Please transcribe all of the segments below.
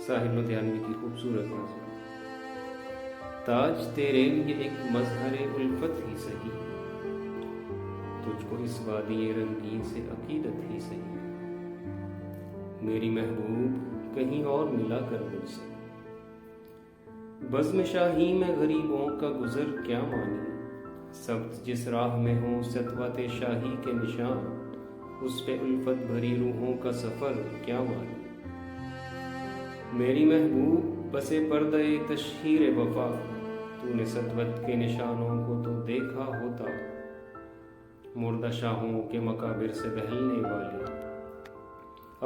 ساحل لدھیانوی کی خوبصورت نظم۔ تاج تیرے لیے ایک مظہر الفت ہی سہی، تجھ کو اس وادی رنگین سے عقیدت ہی سہی، میری محبوب کہیں اور ملا کر مجھ سے، بزم شاہی میں غریبوں کا گزر کیا مانی، سبز جس راہ میں ہوں سطوت شاہی کے نشان، اس پہ الفت بھری روحوں کا سفر کیا مانی، میری محبوب پسے پردہ تشہیر وفا، تو نے سطوت کے نشانوں کو تو دیکھا ہوتا، مردہ شاہوں کے مقابر سے بہلنے والے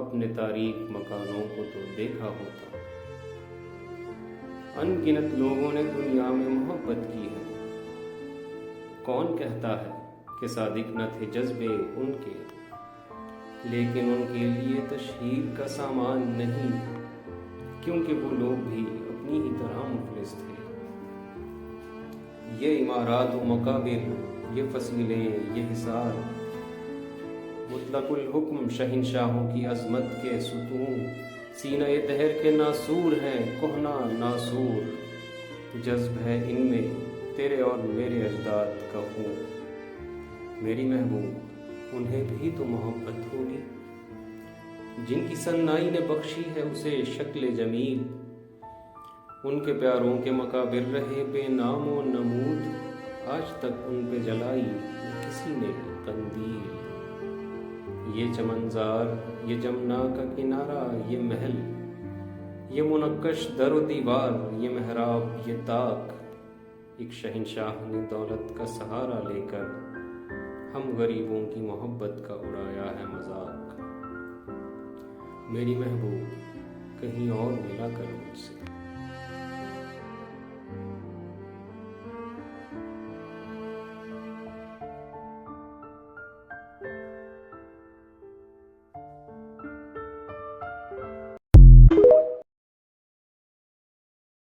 اپنے تاریک مکانوں کو تو دیکھا ہوتا، ان گنت لوگوں نے دنیا میں محبت کی ہے، کون کہتا ہے کہ صادق نہ تھے جذبے ان کے، لیکن ان کے لیے تشہیر کا سامان نہیں، کیونکہ وہ لوگ بھی اپنی ہی طرح مفلس تھے، یہ عمارات و مقابر، یہ فصیلیں، یہ حصار، مطلق الحکم شہنشاہوں کی عظمت کے ستون، سینہ دہر کے ناسور ہیں کہنا ناسور، جذب ہے ان میں تیرے اور میرے اجداد کا خون، میری محبوب انہیں بھی تو محبت ہوگی، جن کی سنائی نے بخشی ہے اسے شکل جمیل، ان کے پیاروں کے مقابر رہے بے نام و نمود، آج تک ان پہ جلائی نہ کسی نے قندیل، یہ چمنزار، یہ جمنا کا کنارہ، یہ محل، یہ منقش در و دیوار، یہ محراب، یہ طاق، ایک شہنشاہ نے دولت کا سہارا لے کر ہم غریبوں کی محبت کا اڑایا ہے مذاق، میری محبوب کہیں اور ملا کر مجھ سے۔